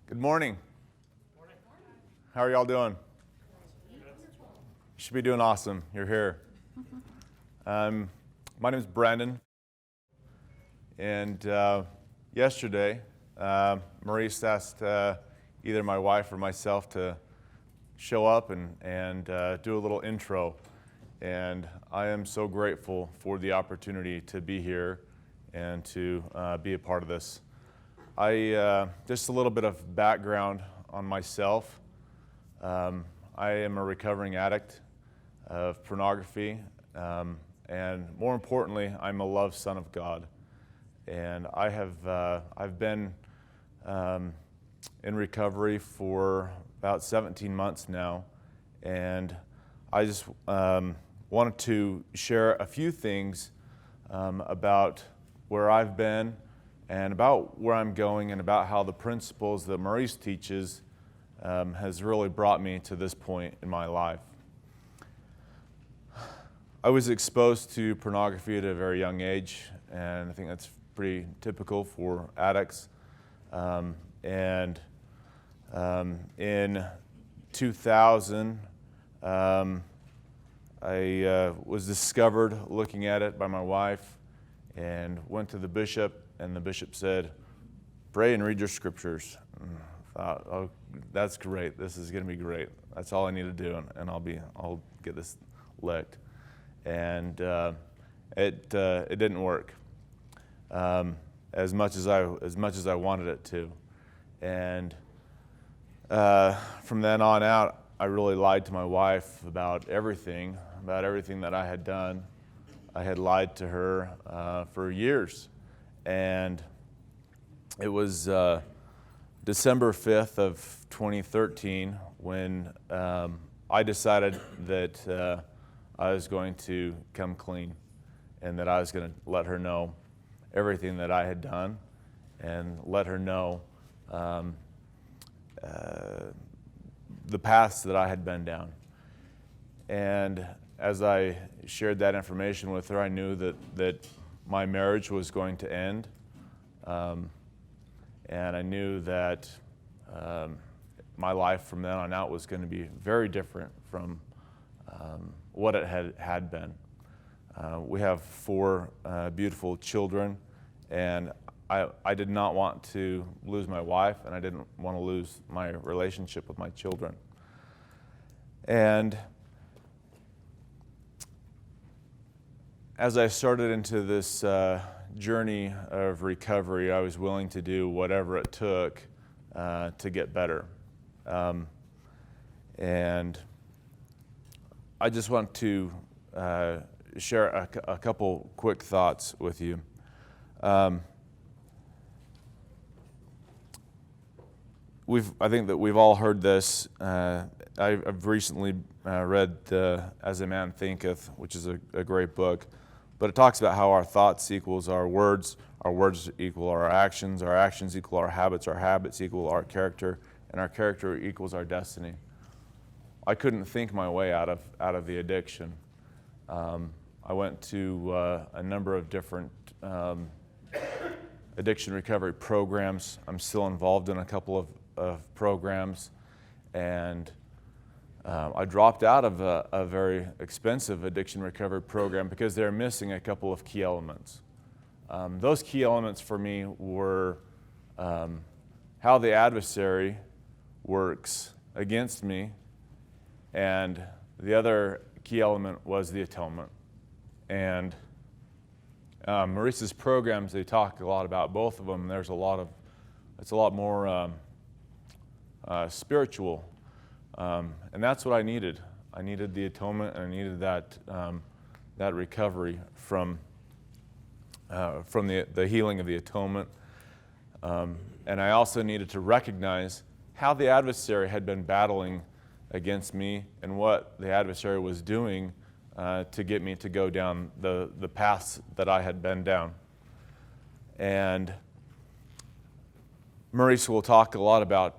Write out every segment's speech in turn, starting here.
Good morning. How are y'all doing? You should be doing awesome. You're here. My name is Brandon, and yesterday, Maurice asked either my wife or myself to show up and do a little intro, and I am so grateful for the opportunity to be here and to be a part of this. Just a little bit of background on myself. I am a recovering addict of pornography, and more importantly, I'm a loved son of God. And I've been in recovery for about 17 months now, and I just wanted to share a few things about where I've been and about where I'm going and about how the principles that Maurice teaches has really brought me to this point in my life. I was exposed to pornography at a very young age, and I think that's pretty typical for addicts. In 2000, I was discovered looking at it by my wife and went to the bishop, and the bishop said, "Pray and read your scriptures." And I thought, "Oh, that's great. This is going to be great. That's all I need to do, and I'll get this licked." And it didn't work as much as I wanted it to. And from then on out, I really lied to my wife about everything that I had done. I had lied to her for years. And it was December 5th of 2013 when I decided that I was going to come clean and that I was going to let her know everything that I had done and let her know the paths that I had been down. And as I shared that information with her, I knew that my marriage was going to end. And I knew that my life from then on out was going to be very different from what it had been. We have 4 beautiful children, and I did not want to lose my wife, and I didn't want to lose my relationship with my children. And as I started into this journey of recovery, I was willing to do whatever it took to get better. And I just want to share a couple quick thoughts with you. I think that we've all heard this. I've recently read As a Man Thinketh, which is a great book. But it talks about how our thoughts equals our words equal our actions equal our habits equal our character, and our character equals our destiny. I couldn't think my way out of the addiction. I went to a number of different addiction recovery programs. I'm still involved in a couple of programs, and I dropped out of a very expensive addiction recovery program because they're missing a couple of key elements. Those key elements for me were how the adversary works against me, and the other key element was the atonement. And Maurice's programs, they talk a lot about both of them. It's a lot more spiritual. And that's what I needed. I needed the atonement, and I needed that recovery from the healing of the atonement. And I also needed to recognize how the adversary had been battling against me and what the adversary was doing to get me to go down the paths that I had been down. And Maurice will talk a lot about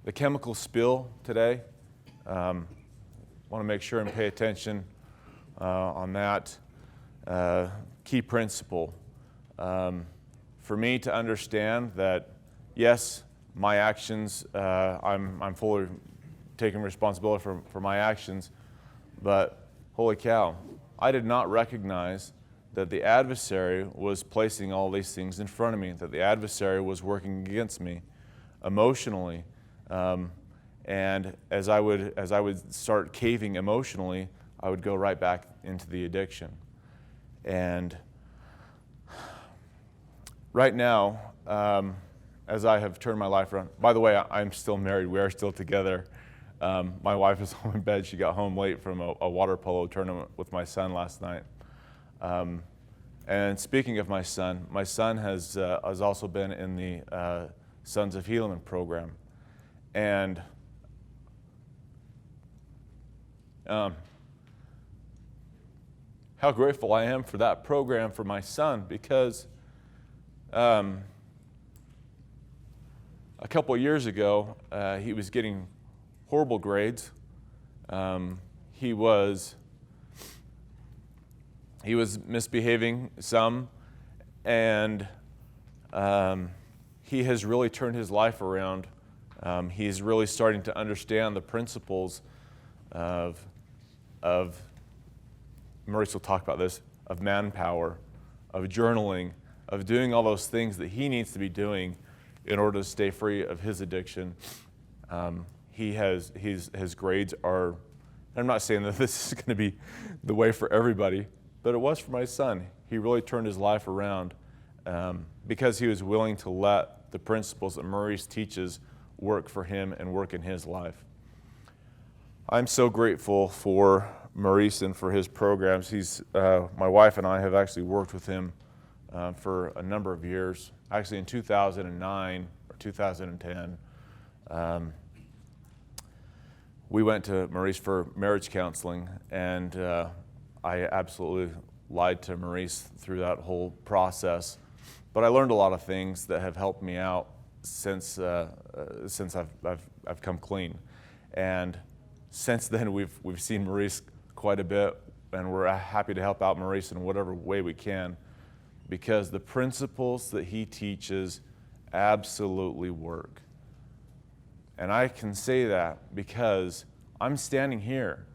the chemical spill today. Want to make sure and pay attention on that key principle. For me to understand that yes, my actions, I'm fully taking responsibility for my actions, but holy cow, I did not recognize that the adversary was placing all these things in front of me, that the adversary was working against me emotionally. And as I would start caving emotionally, I would go right back into the addiction. And right now, as I have turned my life around, by the way, I'm still married. We are still together. My wife is home in bed. She got home late from a water polo tournament with my son last night. And speaking of my son has also been in the Sons of Helaman program. And how grateful I am for that program for my son, because a couple of years ago, he was getting horrible grades. He was misbehaving some, and he has really turned his life around. He's really starting to understand the principles of Maurice will talk about this, of manpower, of journaling, of doing all those things that he needs to be doing in order to stay free of his addiction. His grades are, I'm not saying that this is going to be the way for everybody, but it was for my son. He really turned his life around because he was willing to let the principles that Maurice teaches work for him and work in his life. I'm so grateful for Maurice and for his programs. My wife and I have actually worked with him for a number of years. Actually, in 2009 or 2010, we went to Maurice for marriage counseling, and I absolutely lied to Maurice through that whole process. But I learned a lot of things that have helped me out since I've come clean. And since then, we've seen Maurice quite a bit, and we're happy to help out Maurice in whatever way we can, because the principles that he teaches absolutely work. And I can say that because I'm standing here.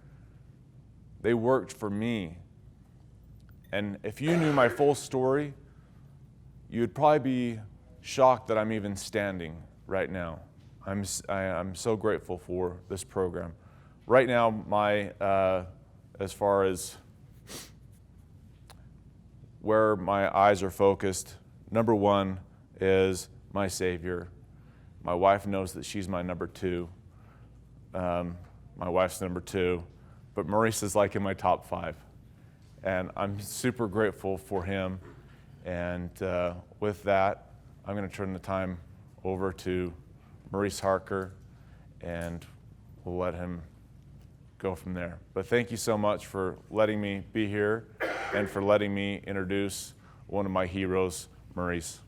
They worked for me. And if you knew my full story, you'd probably be shocked that I'm even standing right now. I'm so grateful for this program. Right now, as far as where my eyes are focused, number one is my Savior. My wife knows that she's my number two. My wife's number two. But Maurice is like in my top 5. And I'm super grateful for him. And with that, I'm going to turn the time over to Maurice Harker, and we'll let him go from there. But thank you so much for letting me be here and for letting me introduce one of my heroes, Maurice.